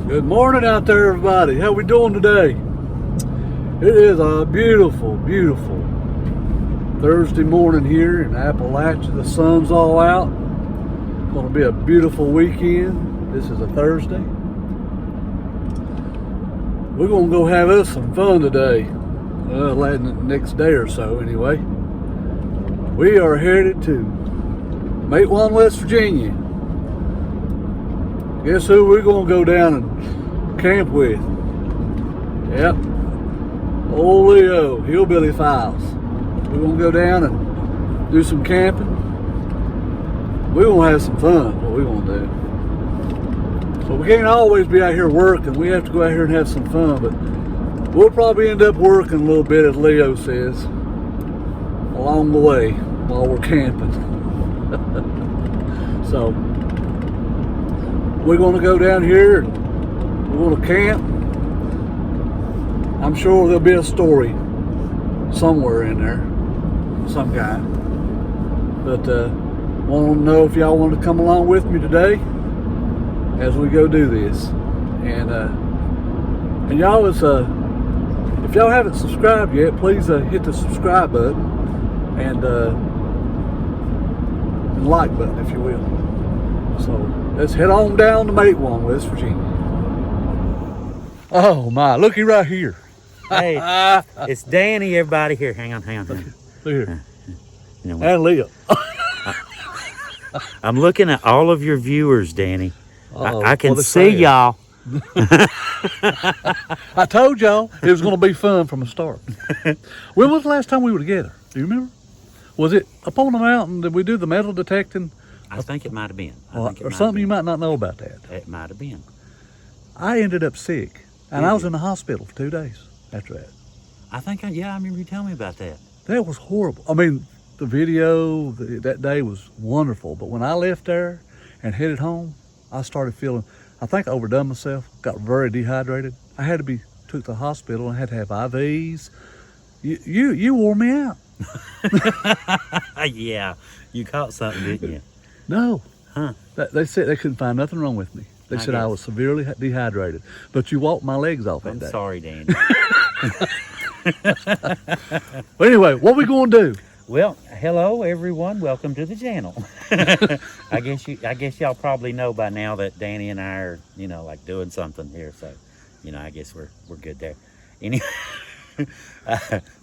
Good morning out there, everybody. How we doing today? It is a beautiful, beautiful Thursday morning here in Appalachia. The sun's all out. It's going to be a beautiful weekend. This is a Thursday. We're going to go have us some fun today. The next day or so, anyway. We are headed to Matewan, West Virginia. Guess who we're going to go down and camp with? Yep. Old Leo, Hillbilly Files. We're going to go down and do some camping. We're going to have some fun, what we're going to do. So we can't always be out here working. We have to go out here and have some fun, but we'll probably end up working a little bit, as Leo says, along the way while we're camping. So we're going to go down here and we're going to camp. I'm sure there'll be a story somewhere in there, some guy. But want to know if y'all want to come along with me today as we go do this. And y'all, if y'all haven't subscribed yet, please hit the subscribe button and like button, if you will. So let's head on down to Matewan, West Virginia. Oh my, looky right here. Hey, it's Danny, everybody. Here, hang on. Look here. You know, And Leo. I'm looking at all of your viewers, Danny. I can well, see y'all. I told y'all it was going to be fun from the start. When was the last time we were together? Do you remember? Was it up on the mountain? Did we do the metal detecting? I think it might have been. Or something you might not know about that. It might have been. I ended up sick, and I was in the hospital for 2 days after that. I remember you telling me about that. That was horrible. I mean, the video that day was wonderful, but when I left there and headed home, I started feeling, I think I overdone myself, got very dehydrated. I had to be took to the hospital and had to have IVs. You wore me out. Yeah, you caught something, didn't you? No. Huh? They said they couldn't find nothing wrong with me. They said I was severely dehydrated. But you walked my legs off that day. I'm sorry, Danny. But anyway, what we going to do? Well, hello everyone. Welcome to the channel. I guess y'all probably know by now that Danny and I are, like doing something here. So, I guess we're good there. Anyway,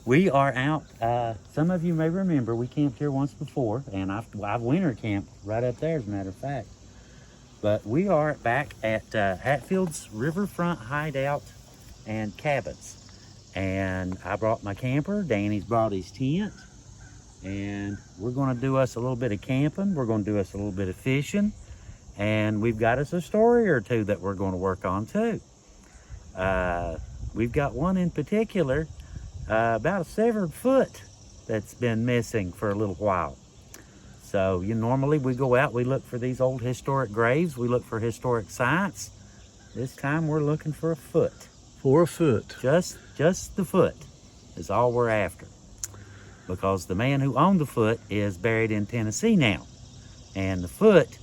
we are out. Some of you may remember we camped here once before, and I've winter camped right up there, as a matter of fact. But we are back at Hatfield's Riverfront Hideout and Cabins. And I brought my camper. Danny's brought his tent. And we're going to do us a little bit of camping. We're going to do us a little bit of fishing. And we've got us a story or two that we're going to work on too. We've got one in particular, about a severed foot that's been missing for a little while. So normally we go out, we look for these old historic graves. We look for historic sites. This time we're looking for a foot. For a foot. Just the foot is all we're after. Because the man who owned the foot is buried in Tennessee now. And the foot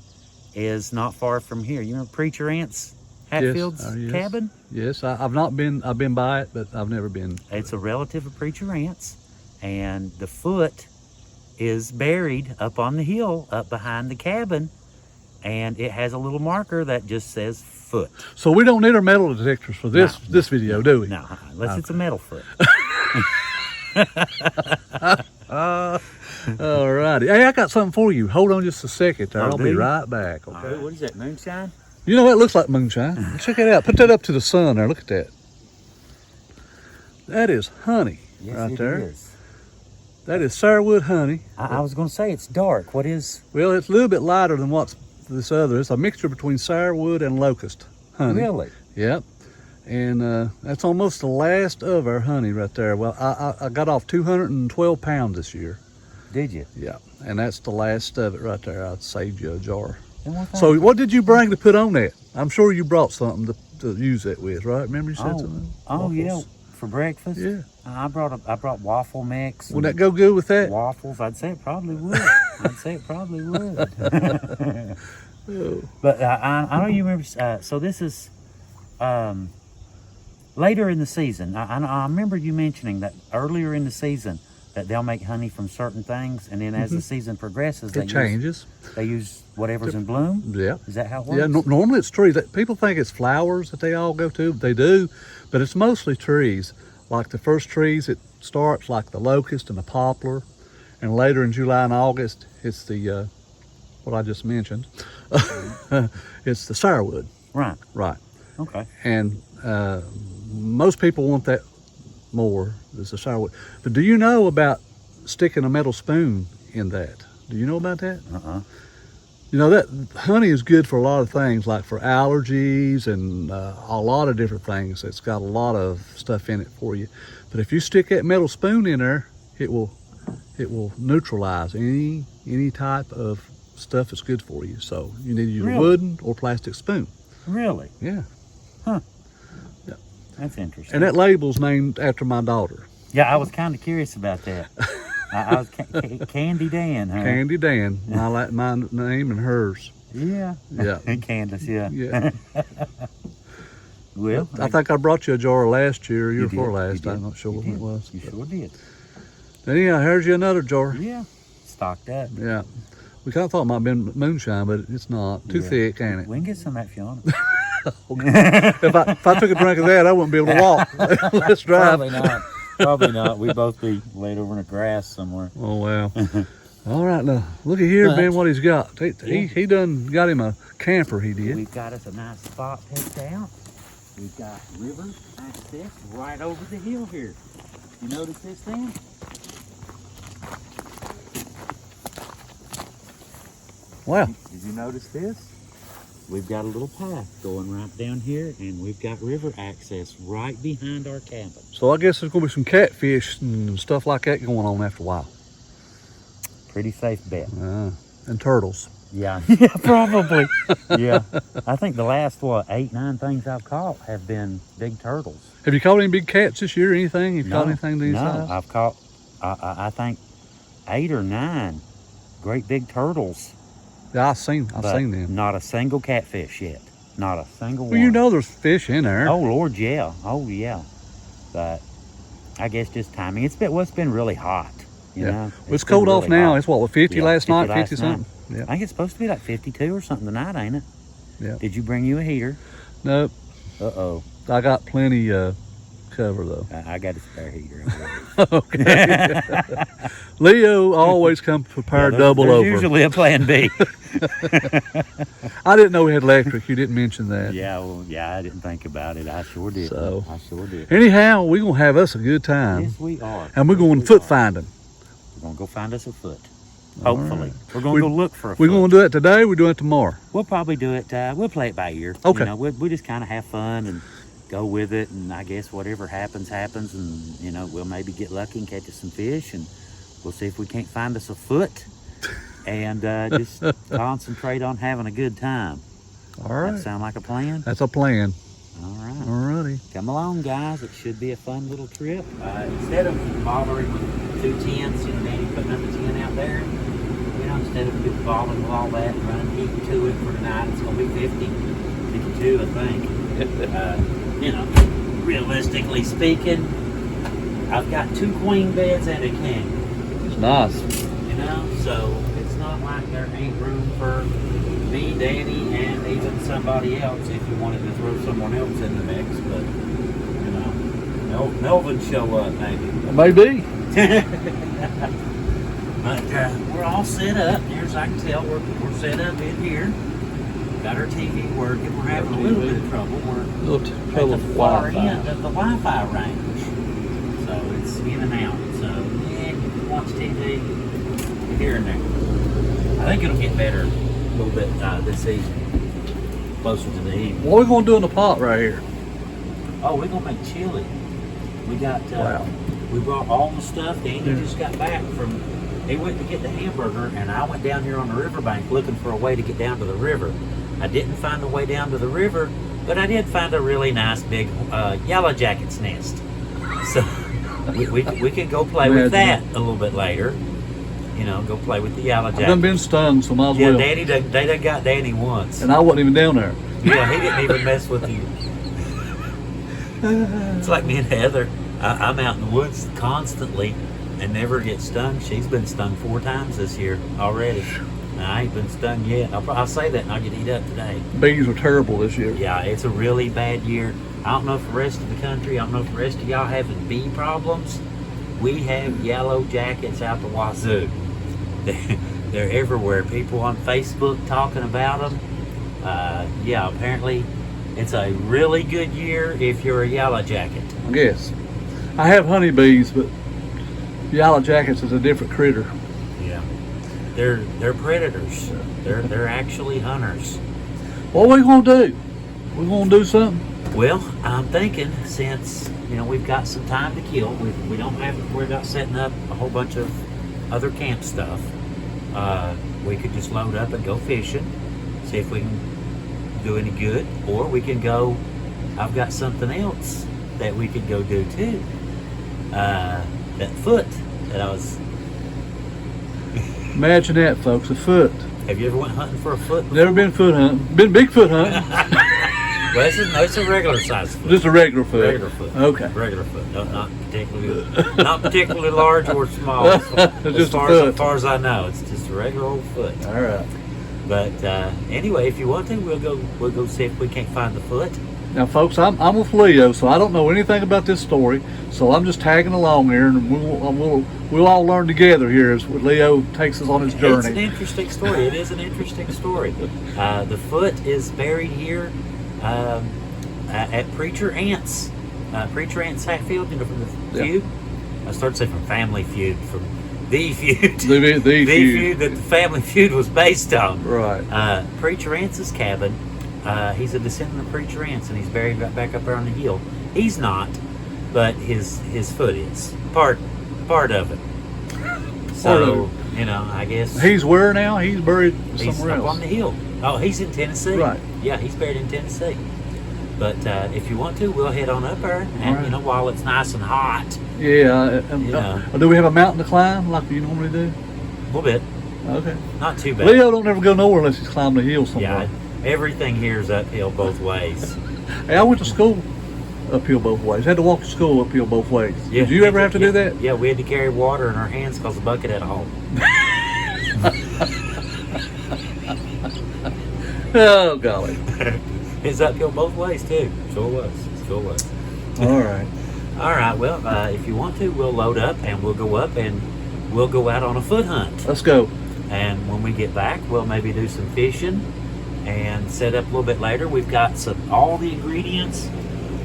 is not far from here. You remember Preacher Ant's Hatfield's cabin? Yes, I've not been, I've been by it, but I've never been. It's a relative of Preacher Ant's. And the foot is buried up on the hill, up behind the cabin. And it has a little marker that just says foot. So we don't need our metal detectors for this video, do we? No, unless it's a metal foot. All righty. Hey, I got something for you. Hold on just a second there. I'll be right back. Okay. Right, what is that, moonshine? You know what? It looks like moonshine. Check it out. Put that up to the sun there. Look at that. That is honey right there. It is. That is sourwood honey. I was going to say it's dark. What is? Well, it's a little bit lighter than what's this other. It's a mixture between sourwood and locust honey. Really? Yep. And that's almost the last of our honey right there. Well, I got off 212 pounds this year. Did you? Yeah. And that's the last of it right there. I'd saved you a jar. So what did you bring to put on that? I'm sure you brought something to use that with, right? Remember you said something? Oh, yeah. For breakfast? Yeah. I brought waffle mix. Would that go good with that? Waffles? I'd say it probably would. But I know you remember. So this is later in the season, I remember you mentioning that earlier in the season that they'll make honey from certain things, and then as the season progresses, It changes. They use whatever's in bloom. Yeah. Is that how it works? Yeah, normally it's trees. People think it's flowers that they all go to. They do, but it's mostly trees. Like the first trees, it starts like the locust and the poplar, and later in July and August, it's the what I just mentioned. It's the sourwood. Right. Right. Okay. And most people want that more. It's the sourwood. But do you know about sticking a metal spoon in that? Do you know about that? You know, that honey is good for a lot of things, like for allergies and a lot of different things. It's got a lot of stuff in it for you. But if you stick that metal spoon in there, it will neutralize any type of stuff that's good for you. So you need to use a wooden or plastic spoon. Really? Yeah. Huh. Yeah. That's interesting. And that label's named after my daughter. Yeah, I was kind of curious about that. I was Candy Dan, huh? Candy Dan. I like my name and hers. Yeah. Yeah. And Candace, yeah. Yeah. Well, I think I brought you a jar last year, or year before did, last. you I'm did, not sure you what did. it was. You sure did. Anyhow, here's you another jar. Yeah. Stocked up. Yeah. We kind of thought it might have been moonshine, but it's not. Too thick, ain't it? We can get some of that if you want it. If I took a drink of that, I wouldn't be able to walk. Let's drive. Probably not. Probably not. We'd both be laid over in the grass somewhere. Oh, wow. All right, now, look at here, Ben, what he's got. He done got him a camper, he did. We've got us a nice spot picked out. We've got river access right over the hill here. You notice this thing? Wow. Did you notice this? We've got a little path going right down here, and we've got river access right behind our cabin. So I guess there's going to be some catfish and stuff like that going on after a while. Pretty safe bet. And turtles. Yeah, yeah, probably. Yeah, I think the last 8, 9 things I've caught have been big turtles. Have you caught any big cats this year? Anything? You've caught anything these size? No, I've caught. I think 8 or 9 great big turtles. Yeah, I've seen them. Not a single catfish yet. Not a single one. Well, you know there's fish in there. Oh Lord, yeah. Oh yeah. But I guess just timing. It's been really hot. You know. Well, it's cold off now. Hot. It's what, 50 last night, 50 something. Yeah. I think it's supposed to be like 52 or something tonight, ain't it? Yeah. Did you bring you a heater? Nope. Uh-oh. I got plenty cover though. I got a spare heater. Okay. Leo always comes prepared double over. Usually a plan B. I didn't know we had electric. You didn't mention that. Yeah, well, yeah, I didn't think about it. I sure did. So, I sure did. Anyhow, we're going to have us a good time. Yes, we are. And we're going foot finding. We're going to go find us a foot. Hopefully. Right. We're going to go look for a foot. We're going to do it today. We're doing it tomorrow. We'll probably do it. We'll play it by ear. Okay. You know, we just kind of have fun and go with it. And I guess whatever happens, happens. And, you know, we'll maybe get lucky and catch us some fish. And we'll see if we can't find us a foot. And just concentrate on having a good time. All right. That sound like a plan? That's a plan. All right. All righty. Come along, guys. It should be a fun little trip. Instead of bothering with 2 tents, you know, Danny putting up a tent out there, you know, instead of bothering with all that and running heat to it for tonight, it's going to be 52, I think. You know, realistically speaking, I've got 2 queen beds and a king. It's nice. You know, so it's not like there ain't room for me, Danny, and even somebody else if you wanted to throw someone else in the mix. But, you know, Melvin show up maybe. Maybe. But we're all set up. Here, as I can tell, we're set up in here. Got our TV working. We're having a little bit of trouble. We're at the far end of the Wi-Fi range. So it's in and out. So, yeah, you can watch TV here and there. I think it'll get better a little bit this season, closer to the evening. What are we going to do in the pot right here? Oh, we're going to make chili. We got, wow. We brought all the stuff. Danny just got back from, he went to get the hamburger, and I went down here on the riverbank looking for a way to get down to the river. I didn't find a way down to the river, but I did find a really nice big yellow jacket's nest. So we could go play with that a little bit later. You know, go play with the yellow jacket. I've done been stung, so might as well. Yeah, they done got Danny once. And I wasn't even down there. Yeah, he didn't even mess with you. It's like me and Heather. I'm out in the woods constantly and never get stung. She's been stung 4 times this year already. And I ain't been stung yet. I'll say that and I'll get eat up today. Bees are terrible this year. Yeah, it's a really bad year. I don't know if the rest of the country, I don't know if the rest of y'all having bee problems. We have yellow jackets out the wazoo. They're everywhere. People on Facebook talking about them. Yeah, apparently it's a really good year if you're a yellow jacket. I guess. I have honeybees, but yellow jackets is a different critter. Yeah, they're predators. They're actually hunters. What are we gonna do? We're gonna do something. Well, I'm thinking since we've got some time to kill, we don't have to worry about setting up a whole bunch of other camp stuff. We could just load up and go fishing, see if we can do any good, or we can go. I've got something else that we could go do too. That foot that I was. Imagine that, folks, a foot. Have you ever went hunting for a foot before? Never been foot hunting. Been Bigfoot hunting. Well, it's a regular size foot. Just a regular foot. Regular foot. Okay. Regular foot. No, not particularly large or small. As far as I know, it's just a regular old foot. All right. But anyway, if you want to, we'll go see if we can't find the foot. Now, folks, I'm with Leo, so I don't know anything about this story. So I'm just tagging along here, and we'll all learn together here as Leo takes us on his journey. It's an interesting story. It is an interesting story. The foot is buried here at Preacher Ant's Hatfield, from the Feud. I started to say from Family Feud, from the Feud. The feud that the Family Feud was based on. Right. Preacher Ant's cabin. He's a descendant of Preacher Ant's, and he's buried right back up there on the hill. He's not, but his foot is part of it. So I guess he's where now? He's buried somewhere up else on the hill. Oh, he's in Tennessee. Right. Yeah, he's buried in Tennessee. But if you want to, we'll head on up there, and right. While it's nice and hot. Yeah. Do we have a mountain to climb like you normally do? A little bit. Okay. Not too bad. Leo don't ever go nowhere unless he's climbing a hill somewhere. Yeah, everything here is uphill both ways. Hey, I went to school uphill both ways. Had to walk to school uphill both ways. Yeah, Did you ever have to do that? Yeah, we had to carry water in our hands because the bucket had a hole. Oh, golly. It's uphill both ways, too. Sure was. All right. All right, well, if you want to, we'll load up and we'll go up and we'll go out on a foot hunt. Let's go. And when we get back, we'll maybe do some fishing and set up a little bit later. We've got all the ingredients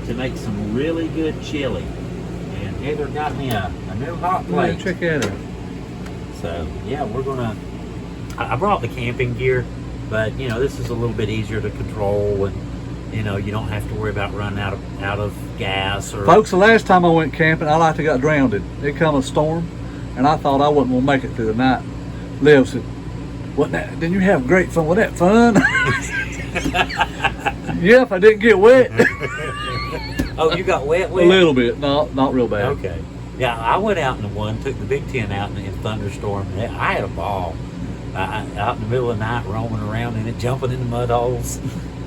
to make some really good chili. And Heather got me a new hot plate. Yeah, check that out. So, yeah, we're going to... I brought the camping gear, but, this is a little bit easier to control, and, you don't have to worry about running out of gas. Or Folks, the last time I went camping, I like to got drowned. It come a storm, and I thought I wasn't going to make it through the night. Leo said, didn't you have great fun? Was that fun? Yeah, if I didn't get wet. Oh, you got wet? A little bit, not real bad. Okay. Yeah, I went out in the one, took the big tent out in a thunderstorm, and I had a ball. Out in the middle of the night, roaming around in it, jumping in the mud holes.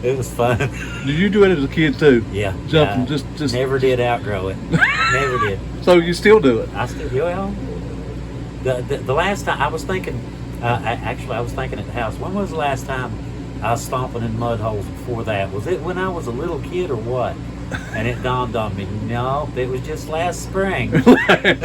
It was fun. Did you do it as a kid too? Yeah. Jumping, just never did outgrow it. Never did. So you still do it? I still do. Well, the last time I was thinking, actually I was thinking at the house, when was the last time I was stomping in mud holes before that? Was it when I was a little kid or what? And it dawned on me, no, it was just last spring. It hadn't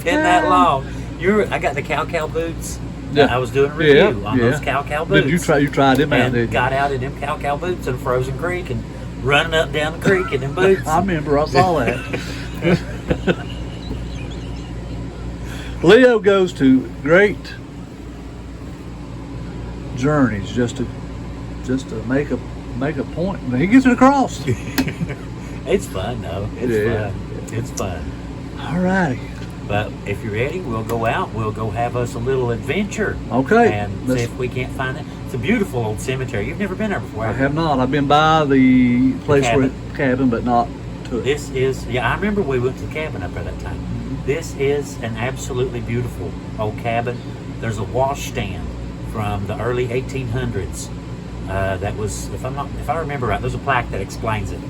been that long. I got the cow boots. Yeah. I was doing a review on those cow boots. Did you tried them out, did you? Got out in them cow boots in a frozen creek and running up and down the creek in them boots. I remember, I saw that. Leo goes to great journeys just to make a point. He gets it across. It's fun though. It's fun. All righty. But if you're ready, we'll go out. We'll go have us a little adventure. Okay. And see if we can't find it. It's a beautiful old cemetery. You've never been there before, I have not. I've been by the place cabin. cabin, but not to it. This is, I remember we went to the cabin up there that time. Mm-hmm. This is an absolutely beautiful old cabin. There's a wash stand from the early 1800s that was, if I remember right, there's a plaque that explains it.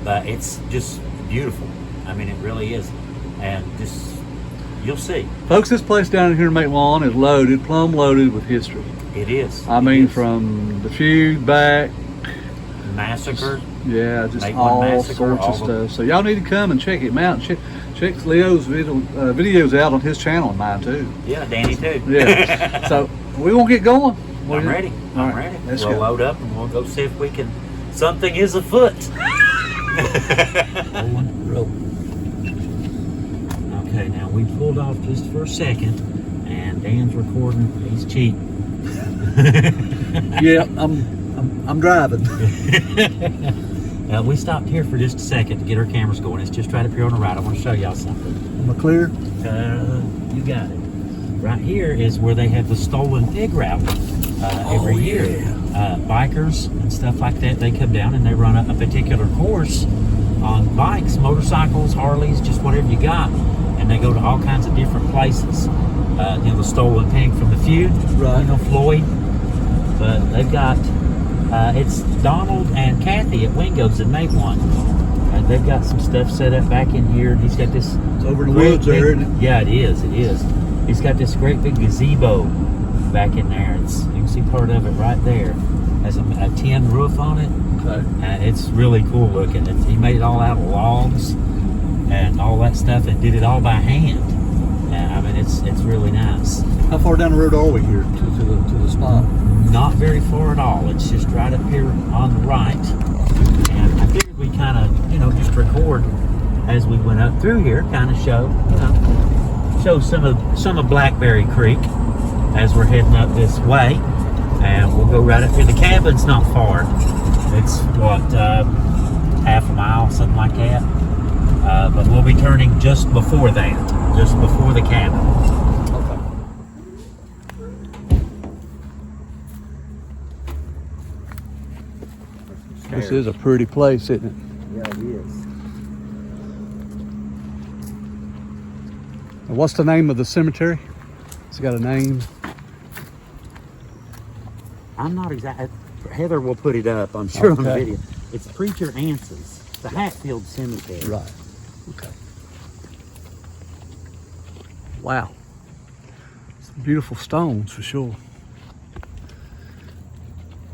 But it's just beautiful. I mean, it really is. And just, you'll see. Folks, this place down here in Matewan is loaded, plumb loaded with history. It is. I mean, from the feud back. Massacre. Yeah, just all sorts of stuff. So y'all need to come and check him out. Check Leo's videos out on his channel and mine too. Yeah, Danny too. Yeah. So we won't get going. I'm ready. I'm ready. Let's we'll go. load up and we'll go see if we can. Something is afoot. Okay, now we pulled off just for a second, and Dan's recording. He's cheating. Yeah, I'm driving. We stopped here for just a second to get our cameras going. It's just right up here on the right. I want to show y'all something. Am I clear? You got it. Right here is where they have the stolen pig route every year. Bikers and stuff like that, they come down and they run a particular course on bikes, motorcycles, Harleys, just whatever you got. And they go to all kinds of different places. The stolen pig from the feud, right. Floyd. But they've got, it's Donald and Kathy at Wingo's in Matewan. They've got some stuff set up back in here. He's got this. It's over in the woods there, isn't it? Yeah, it is. It is. He's got this great big gazebo back in there. You can see part of it right there. Has a tin roof on it. Okay. It's really cool looking. He made it all out of logs and all that stuff, and did it all by hand. I mean, it's really nice. How far down the road are we here to the spot? Not very far at all. It's just right up here on the right. And I figured we kind of, just record as we went up through here, kind of show some of Blackberry Creek as we're heading up this way. And we'll go right up here. The cabin's not far. It's what, half a mile, something like that. But we'll be turning just before that, just before the cabin. Okay. This is a pretty place, isn't it? Yeah, it is. And what's the name of the cemetery? It's got a name. I'm not exactly. Heather will put it up, I'm sure, on the Okay. video. It's Preacher Ance's, the Hatfield Cemetery. Right. Okay. Wow. Some beautiful stones for sure.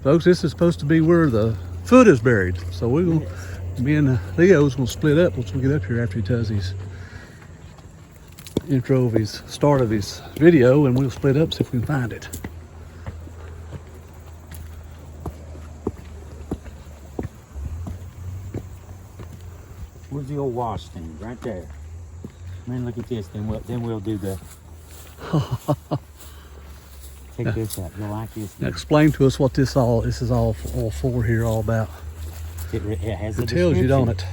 Folks, this is supposed to be where the foot is buried. So we're going to, me and Leo's going to split up once we get up here after he does his intro of his start of his video, and we'll split up, see if we can find it. Where's the old wash stand? Right there. Man, look at this. Then we'll do the. Check this out. You'll like this. Now explain to us what this is all for here, all about. It has a It tells you, don't it?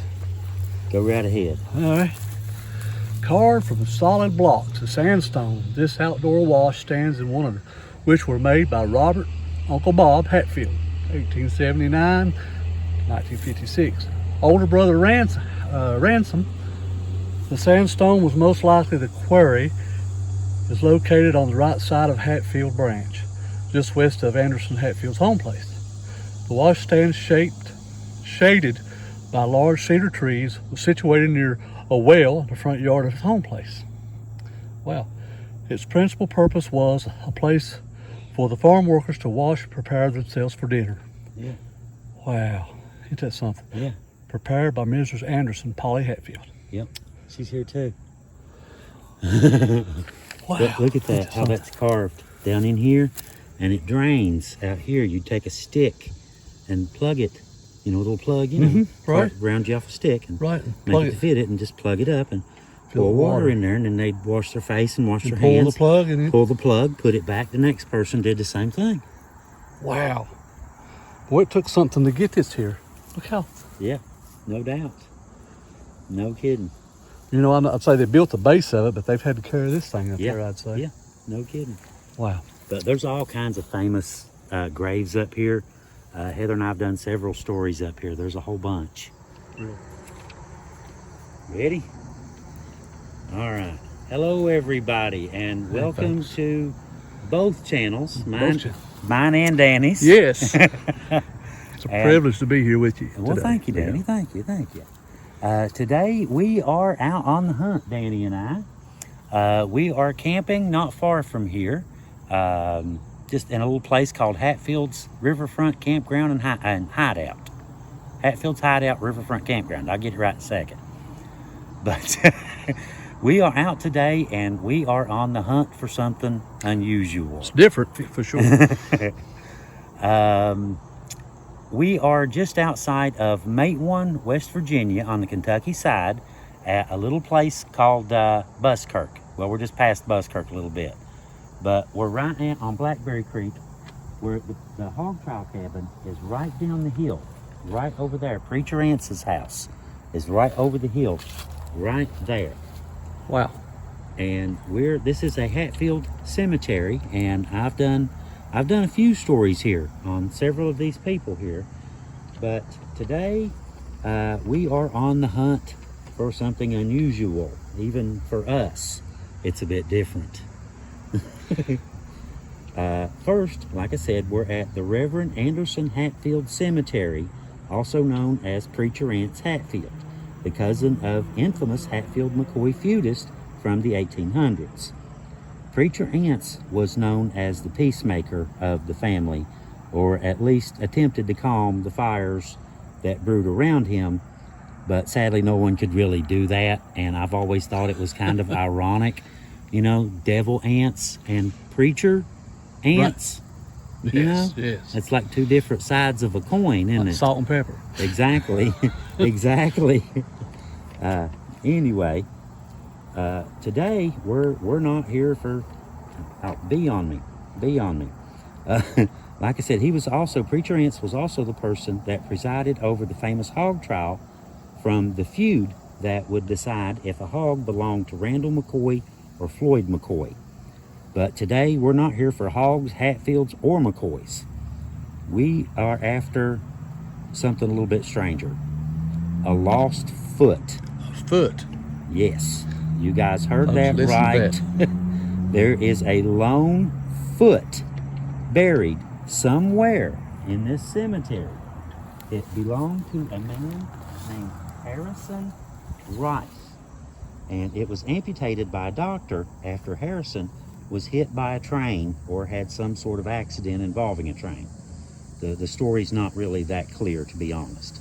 Go right ahead. All right. Carved from solid blocks of sandstone, this outdoor wash stands in one of which were made by Robert Uncle Bob Hatfield, 1879, 1956. Older brother Ransom, the sandstone was most likely the quarry, is located on the right side of Hatfield Branch, just west of Anderson Hatfield's home place. The wash stand, shaded by large cedar trees, was situated near a well in the front yard of his home place. Well, its principal purpose was a place for the farm workers to wash and prepare themselves for dinner. Yeah. Wow, ain't that something? Yeah. Prepared by Mrs. Anderson, Polly Hatfield. Yep. She's here too. Wow. Look at that, how that's carved down in here, and it drains out here. You take a stick and plug it, a little plug, right. Round you off a stick and Right. make it fit it, and just plug it up and pour water in there, and then they'd wash their face and wash their hands. Pull the plug and pull the plug, put it back. The next person did the same thing. Wow. Boy, it took something to get this here. Look how. Yeah, no doubt. No kidding. I'd say they built the base of it, but they've had to carry this thing up there, I'd say. Yeah, no kidding. Wow. But there's all kinds of famous graves up here. Heather and I have done several stories up here. There's a whole bunch. Really? Ready? All right. Hello, everybody, and welcome to both channels. mine and Danny's. Yes. It's a privilege to be here with you Well, today. thank you, Danny. Thank you. Today we are out on the hunt, Danny and I. We are camping not far from here, just in a little place called Hatfield's Riverfront Campground and Hideout. Hatfield's Hideout Riverfront Campground. I'll get it right in a second. But we are out today, and we are on the hunt for something unusual. It's different, for sure. We are just outside of Matewan, West Virginia, on the Kentucky side, at a little place called Buskirk. Well, we're just past Buskirk a little bit. But we're right out on Blackberry Creek, where the Hog Trial cabin is right down the hill, right over there. Preacher Ance's house is right over the hill, right there. Wow. And this is a Hatfield cemetery, and I've done a few stories here on several of these people here, but today we are on the hunt for something unusual. Even for us, it's a bit different. First, like I said, we're at the Reverend Anderson Hatfield Cemetery, also known as Preacher Ance Hatfield, the cousin of infamous Hatfield McCoy feudist from the 1800s. Preacher Ance was known as the peacemaker of the family, or at least attempted to calm the fires that brewed around him, but sadly no one could really do that, and I've always thought it was kind of ironic, you know, devil ants and preacher ants, right. You know? Yes. It's like two different sides of a coin, isn't like it? Salt and pepper. Exactly, exactly. Anyway, today we're not here for be on me. Like I said, Preacher Ance was also the person that presided over the famous Hog Trial, from the feud that would decide if a hog belonged to Randall McCoy or Floyd McCoy. But today we're not here for hogs, Hatfields, or McCoys. We are after something a little bit stranger. A lost foot. Foot. Yes, you guys heard Folks, that listen right. to that. There is a lone foot buried somewhere in this cemetery. It belonged to a man named Harrison Rice, and it was amputated by a doctor after Harrison was hit by a train or had some sort of accident involving a train. The story's not really that clear, to be honest.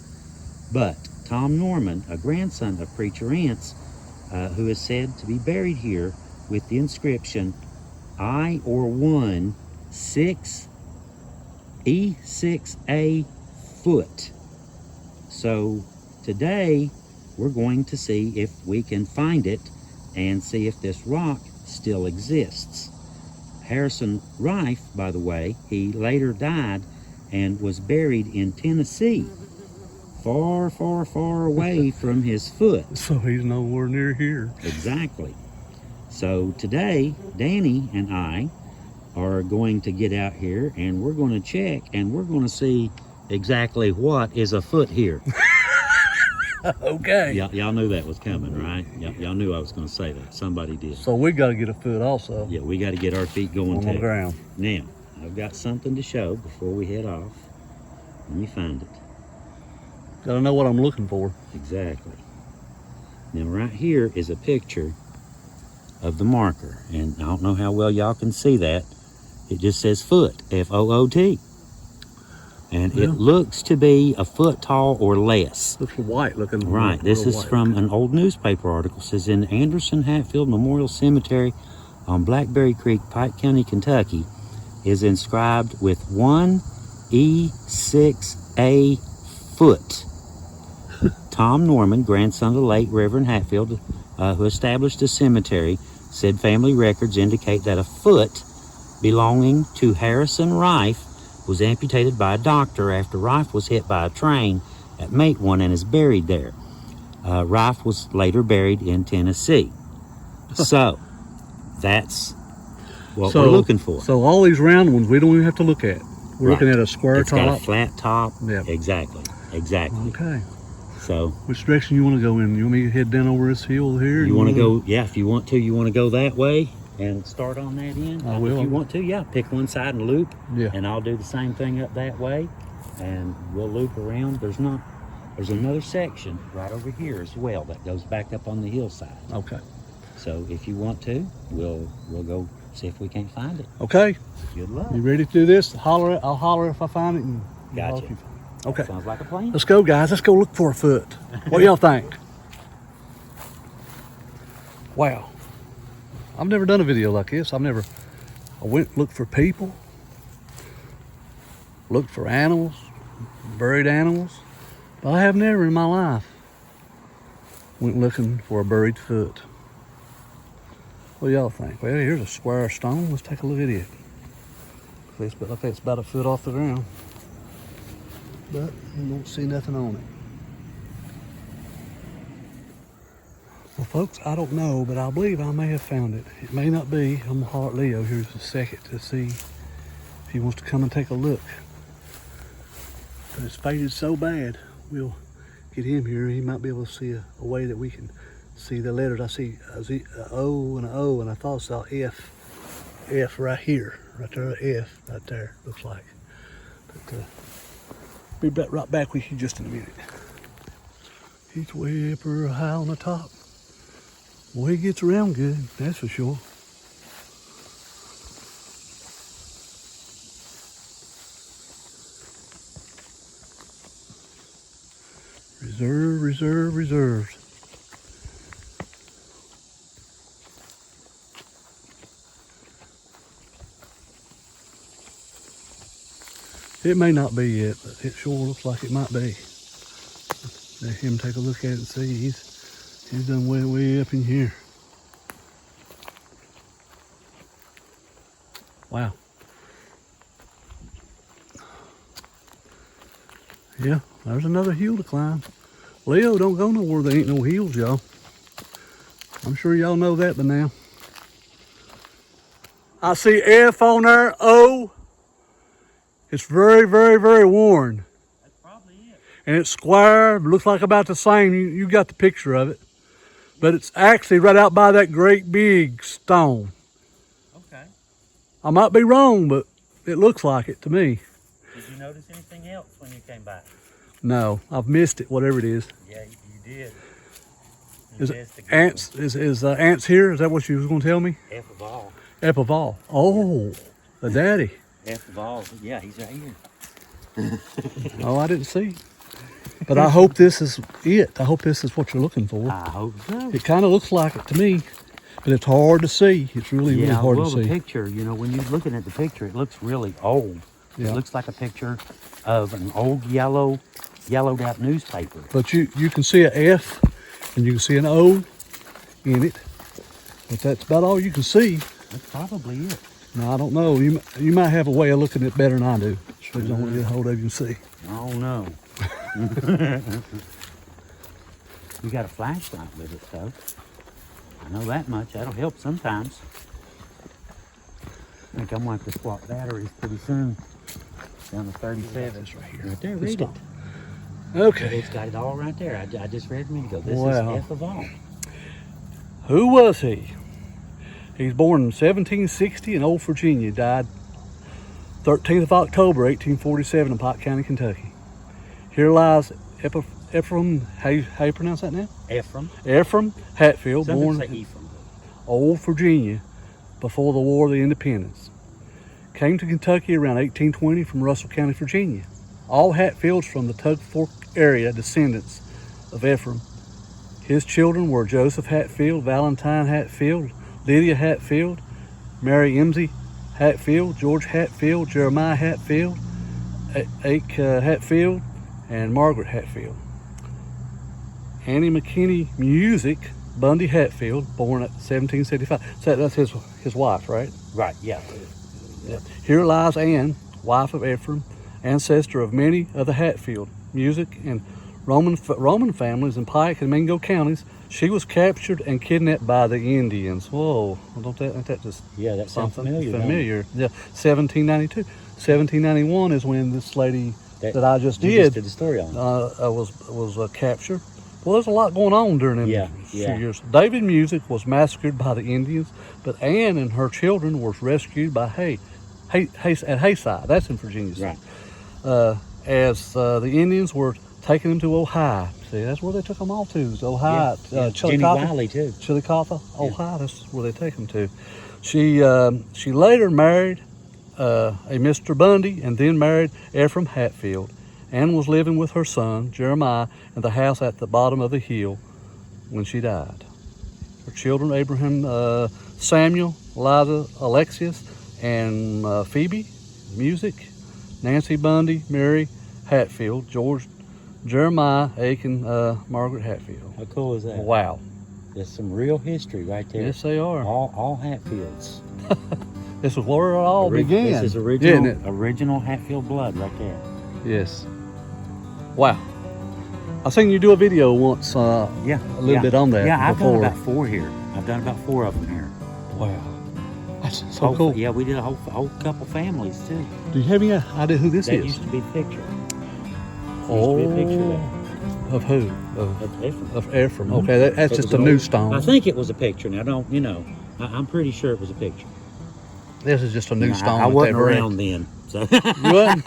But Tom Norman, a grandson of Preacher Ance, who is said to be buried here with the inscription I or 1 6 E6A foot. So today we're going to see if we can find it and see if this rock still exists. Harrison Rife, by the way, he later died and was buried in Tennessee, far, far, far away from his foot. So he's nowhere near here. Exactly. So today, Danny and I are going to get out here and we're going to check and we're going to see exactly what is afoot here. Okay. Y'all knew that was coming, right? Y'all knew I was going to say that. Somebody did. So we got to get a foot also. Yeah, we got to get our feet going on the ground. Now, I've got something to show before we head off. Let me find it. Got to know what I'm looking for. Exactly. Now, right here is a picture of the marker, and I don't know how well y'all can see that. It just says foot, F-O-O-T. And it looks to be a foot tall or less. Looks white looking. Right. This is from an old newspaper article. It says in Anderson Hatfield Memorial Cemetery on Blackberry Creek, Pike County, Kentucky, is inscribed with 1 E6A foot. Tom Norman, grandson of the late Reverend Hatfield, who established the cemetery, said family records indicate that a foot belonging to Harrison Rife was amputated by a doctor after Rife was hit by a train at Matewan and is buried there. Rife was later buried in Tennessee. So, that's what we're looking for. So all these round ones, we don't even have to look at. We're looking at a square it's top. It's got a flat top. Yeah. Exactly. Okay. So, which direction you want to go in? You want me to head down over this hill here? You want to go, yeah, if you want to go that way? and start on that end. I will. If you want to, yeah, pick one side and loop. Yeah. And I'll do the same thing up that way, and we'll loop around. There's another section right over here as well that goes back up on the hillside. Okay. So if you want to, we'll go see if we can't find it. Okay. Good luck. You ready to do this? I'll holler if I find it. And Gotcha. Okay. Sounds like a plan. Let's go, guys. Let's go look for a foot. What y'all think? Wow. I've never done a video like this. I went looked for people, looked for animals, buried animals, but I have never in my life went looking for a buried foot. What do y'all think? Well, here's a square stone. Let's take a look at it. It's about a foot off the ground, but you don't see nothing on it. Well, folks, I don't know, but I believe I may have found it. It may not be. I'm gonna holler at Leo here just a second to see if he wants to come and take a look. But it's faded so bad, we'll get him here. He might be able to see a way that we can see the letters. I see a O and an O, and I thought I saw F right here, right there, F right there, looks like. But be right back with you just in a minute. He's way up here high on the top. Well, he gets around good, that's for sure. Reserves. It may not be it, but it sure looks like it might be. Let him take a look at it and see. He's done way up in here. Wow. Yeah, there's another hill to climb. Leo don't go nowhere there ain't no hills, y'all. I'm sure y'all know that by now. I see F on there, O. It's very worn. That's probably it. And it's square, looks like about the same. You got the picture of it. But it's actually right out by that great big stone. Okay. I might be wrong, but it looks like it to me. Did you notice anything else when you came by? No, I've missed it, whatever it is. Yeah, you did. Is ants? Is ants here? Is that what you was going to tell me? F of all. F of all. Oh, the daddy. F of all. Yeah, he's right here. Oh, I didn't see. But I hope this is it. I hope this is what you're looking for. I hope so. It kind of looks like it to me, but it's hard to see. It's really hard to see. The picture, you know, when you're looking at the picture, it looks really old. Yeah. It looks like a picture of an old yellowed out newspaper. But you can see an F and you can see an O in it. But that's about all you can see. That's probably it. No, I don't know. You might have a way of looking at it better than I do. So you don't want to get a hold of you and see. Oh no. You got a flashlight with it though. I know that much. That'll help sometimes. I think I'm going to have to swap batteries pretty soon. Down to 37. It's right here. Right there, read it. Okay. It's got it all right there. I just read a minute ago. This Wow. is F of all. Who was he? He's born in 1760 in Old Virginia. Died 13th of October, 1847 in Pike County, Kentucky. Here lies Epim, how you pronounce that now? Ephraim Hatfield, Some born say in Ephraim. Old Virginia before the War of the Independence. Came to Kentucky around 1820 from Russell County, Virginia. All Hatfields from the Tug Fork area, descendants of Ephraim. His children were Joseph Hatfield, Valentine Hatfield, Lydia Hatfield, Mary Emsey Hatfield, George Hatfield, Jeremiah Hatfield, Ake Hatfield, and Margaret Hatfield. Annie McKinney Music, Bundy Hatfield, born at 1775. So that's his wife, right? Right, yeah. Here lies Anne, wife of Ephraim, ancestor of many of the Hatfield music and Roman families in Pike and Mingo counties. She was captured and kidnapped by the Indians. Whoa, ain't that just Yeah, that sounds something familiar. Yeah, 1792. 1791 is when this lady that I just you did the story on. was captured Well, there's a lot going on during them Yeah, few yeah. years. David Music was massacred by the Indians, but Ann and her children were rescued by at Hayside. That's in Virginia. Right. As the Indians were taking them to Ohio. See, that's where they took them all to, is Ohio. Yeah. Jenny Chillicothe. Wiley, too. Chillicothe, Ohio, that's where they take them to. She later married a Mr. Bundy and then married Ephraim Hatfield. Ann was living with her son, Jeremiah, in the house at the bottom of the hill when she died. Her children, Abraham, Samuel, Eliza, Alexius, and Phoebe, Music, Nancy Bundy, Mary Hatfield, George, Jeremiah, Aiken, Margaret Hatfield. How cool is that? Wow. There's some real history right there. Yes, they are. All Hatfields. This is where it all began. This is original Hatfield blood right there. Yes. Wow. I seen you do a video once, a little bit on that. Yeah, before. I've done about 4 here. I've done about 4 of them here. Wow. That's so cool. Yeah, we did a whole couple families too. Do you have any idea who this That is? used to be the picture. Oh. Used to be a picture there. Of who? Of Ephraim. Of Ephraim. Okay, that's It just was a an new old- stone. I think it was a picture. Now, I'm pretty sure it was a picture. This is just a new stone. I that wasn't they've around then. So. You wasn't?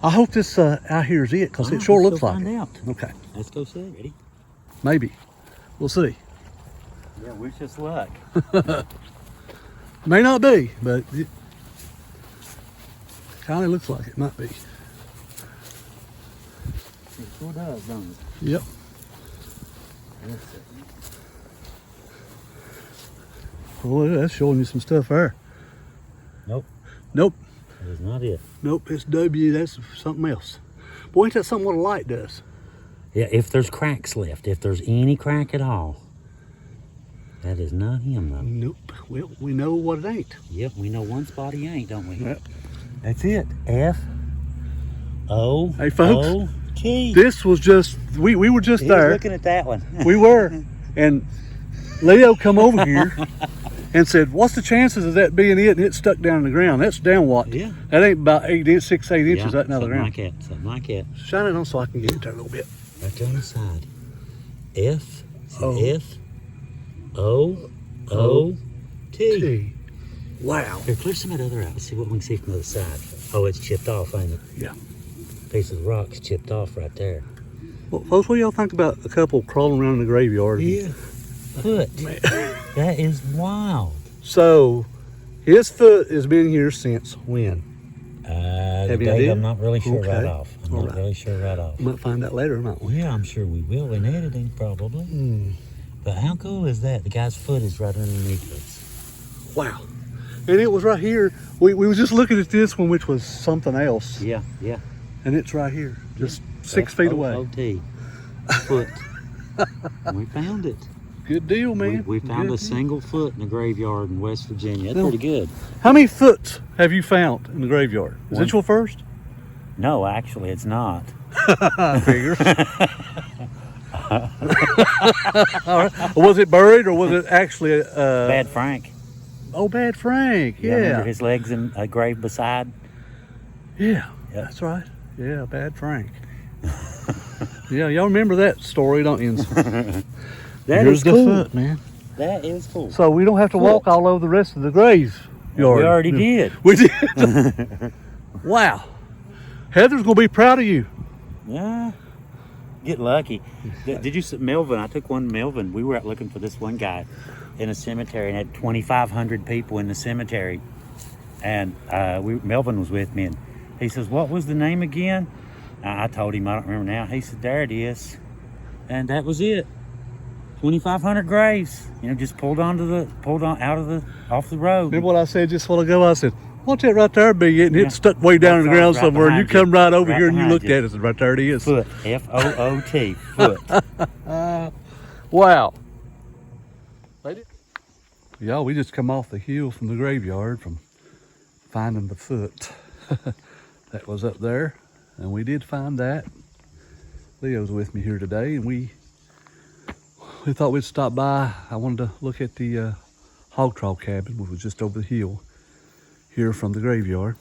I hope this out here is it, because it sure looks like find it. out. Okay, Let's go see. Ready? maybe. We'll see. Yeah, wish us luck. May not be, but it kind of looks like it might be. It sure does, don't it? Yep. Let's see. Well, that's showing you some stuff there. Nope, Nope. that is not it. Nope, it's W, that's something else. Boy, ain't that something what a light does? Yeah, if there's cracks left, if there's any crack at all, that is not him though. Nope. Well, we know what it ain't. Yep, we know one spot he ain't, don't we? Yep. That's it. F O Hey, folks, O T. This was just, we were just He was there. looking at that one. We were. And Leo come over here and said, what's the chances of that being it? And it stuck down in the ground. That's down what? Yeah. That ain't about 8 inches, 6, 8 inches right now the ground. Something like that. Shine it on so I can get it there a little bit. Right there on the side. F O. F O O T. T. Wow. Here, clear some of that other out. Let's see what we can see from the other side. Oh, it's chipped off, ain't it? Yeah. Piece of the rock's chipped off right there. Well, folks, what do y'all think about a couple crawling around in the graveyard? Foot. That is wild. So, his foot has been here since when? The Have you date idea? I'm not really sure Okay. right off. I'm All not right. really sure right off. We might find out later, might we? Yeah, I'm sure we will in editing probably. But how cool is that? The guy's foot is right underneath us. Wow. And it was right here. We were just looking at this one, which was something else. Yeah, yeah. And it's right here, just 6 feet away. F-O-O-T. Foot. We found it. Good deal, man. We found Good a deal. single foot in a graveyard in West Virginia. That's No. pretty good. How many foot have you found in the graveyard? Is One. it your first? No, actually, it's not. I figure. All right. Was it buried or was it actually Bad Frank. Oh, Bad Frank. You remember Yeah. his legs in a grave beside? Yeah. Yep. That's right. Yeah, Bad Frank. Yeah, y'all remember that story, don't you? That Here's is the cool. foot, man. That is cool. So we don't have to walk all over the rest of the grave yard. We already did. We did. Wow. Heather's gonna be proud of you. Yeah. Get lucky. Did you see Melvin? I took one Melvin. We were out looking for this one guy in a cemetery and had 2,500 people in the cemetery. And Melvin was with me and he says, what was the name again? I told him, I don't remember now. He said, there it is. And that was it. 2,500 graves, just pulled off the road. Remember what I said just a while ago? I said, watch that right there be it, and Yeah. it's stuck way down in the Right ground somewhere, and you behind you. come right over Right here and you behind looked you. at it, and right there it is. Foot. F-O-O-T. Foot. Wow. Y'all, we just come off the hill from the graveyard from finding the foot. That was up there, and we did find that. Leo's with me here today, and we thought we'd stop by. I wanted to look at the Hog Trial cabin, which was just over the hill here from the graveyard.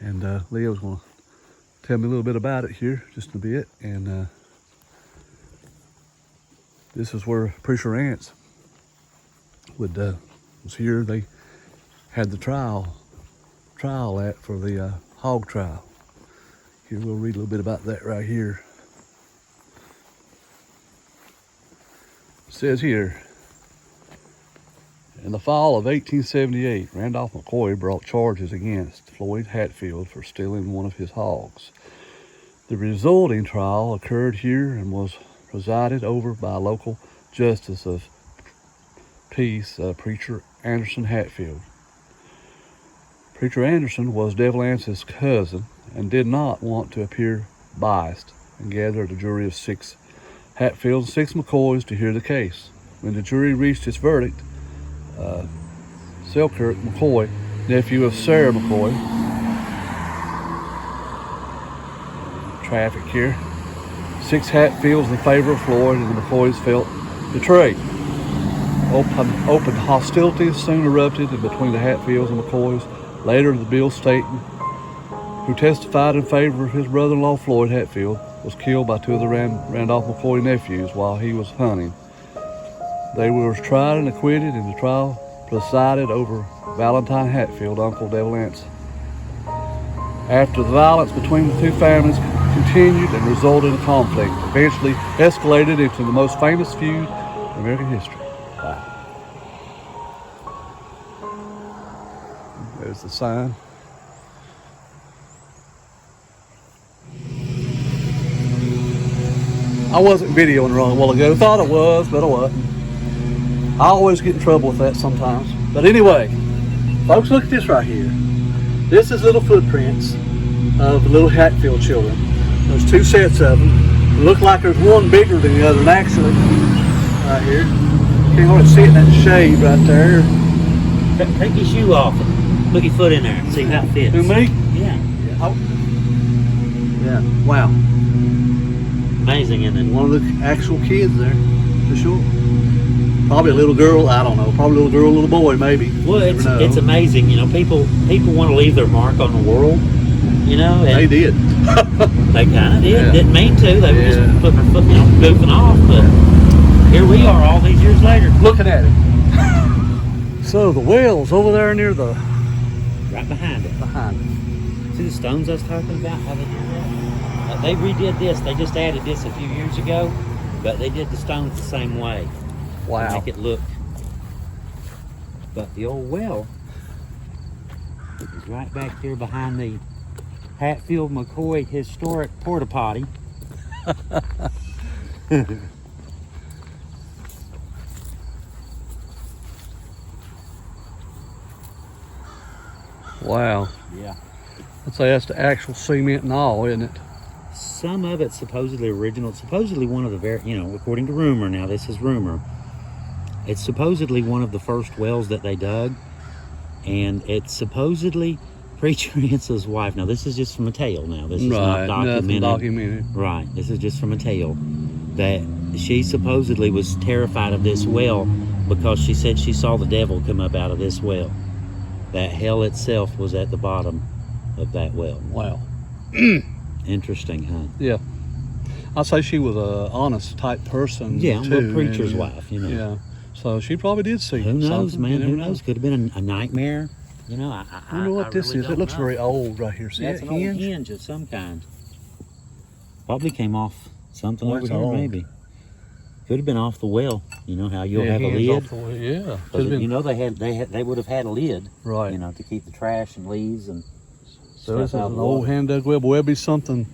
And Leo's gonna tell me a little bit about it here, just a bit, and This is where Preacher Ants was here. They had the trial at for the hog trial. Here, we'll read a little bit about that right here. It says here, in the fall of 1878, Randolph McCoy brought charges against Floyd Hatfield for stealing one of his hogs. The resulting trial occurred here and was presided over by a local justice of peace, Preacher Anderson Hatfield. Preacher Anderson was Devil Ance's cousin and did not want to appear biased and gathered a jury of 6 Hatfields and 6 McCoys to hear the case. When the jury reached its verdict, Selkirk McCoy, nephew of Sarah McCoy, traffic here, 6 Hatfields in favor of Floyd, and the McCoys felt betrayed. Open hostilities soon erupted between the Hatfields and McCoys. Later, the Bill Staton, who testified in favor of his brother-in-law Floyd Hatfield, was killed by 2 of the Randolph McCoy nephews while he was hunting. They were tried and acquitted, and the trial presided over Valentine Hatfield, Uncle Devil Anse. After the violence between the 2 families continued and resulted in conflict, eventually escalated into the most famous feud in American history. Wow. There's the sign. I wasn't videoing wrong a while ago. Thought I was, but I wasn't. I always get in trouble with that sometimes. But anyway, folks, look at this right here. This is little footprints of the little Hatfield children. There's 2 sets of them. It look like there's one bigger than the other, and actually, right here, can't hardly see it in that shade right there. Take your shoe off and put your foot in there and see how it fits. Who, me? Yeah. Oh. Yeah. Wow. Amazing, isn't it? One of the actual kids there, for sure. Probably a little girl, I don't know. Probably a little girl, a little boy, maybe. Well, it's amazing, you know. People want to leave their mark on the world, you know. And they did. They kind of did. Yeah. Didn't mean to. They were just putting their foot, goofing off. But here we are, all these years later, looking at it. So the well's over there near the. Right behind it. Behind it. See the stones I was talking about? How they did that? They redid this. They just added this a few years ago, but they did the stones the same way. Wow. To make it look. But the old well is right back there behind the Hatfield McCoy Historic Porta Potty. Wow. Yeah. I'd say that's the actual cement and all, isn't it? Some of it's supposedly original. It's supposedly one of the very, according to rumor, now this is rumor, it's supposedly one of the first wells that they dug, and it's supposedly Preacher Ance's wife. Now this is just from a tale now. This is not documented. Nothing documented. Right, this is just from a tale. That she supposedly was terrified of this well because she said she saw the devil come up out of this well. That hell itself was at the bottom of that well. Wow. Interesting, huh? Yeah. I'd say she was a honest type person. Yeah, too, a preacher's wife, Yeah. So she probably did see Who knows, something. man? Who knows? Could have been a nightmare. I wonder what this really is. It looks know. very old right here. See That's that an old hinge? hinge of some kind. Probably came off something over it's here, old. maybe. Could have been off the well. You know how you'll have a hinge lid. off the way, yeah. But they would have had a lid, Right. to keep the trash and leaves and So this is stuff out of an the old water. hand dug well, but it'd be something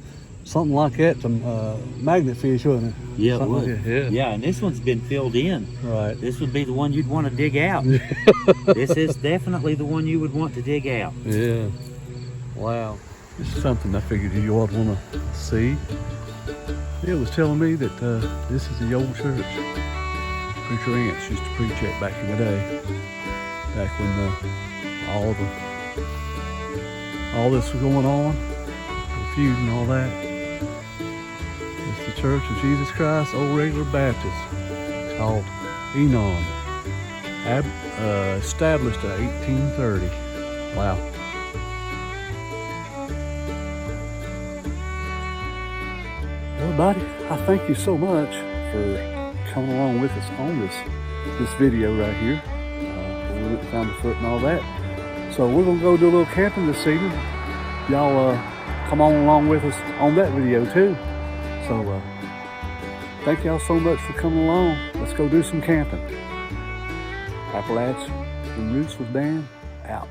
like that to magnet fish, wouldn't it? Yeah, it Something would. like that, Yeah, and this one's been filled in. Right. This would be the one you'd want to dig out. This is definitely the one you would want to dig out. Yeah. Wow. This is something I figured you ought to want to see. It was telling me that this is the old church Preacher Ants used to preach at back in the day. Back when all this was going on, the feud and all that. It's the Church of Jesus Christ Old Regular Baptist, called Enon, established in 1830. Wow. Well, buddy, I thank you so much for coming along with us on this video right here. We looked down the foot and all that. So we're gonna go do a little camping this evening. Y'all come on along with us on that video too. So thank y'all so much for coming along. Let's go do some camping. Appalachian Roots with Dan out.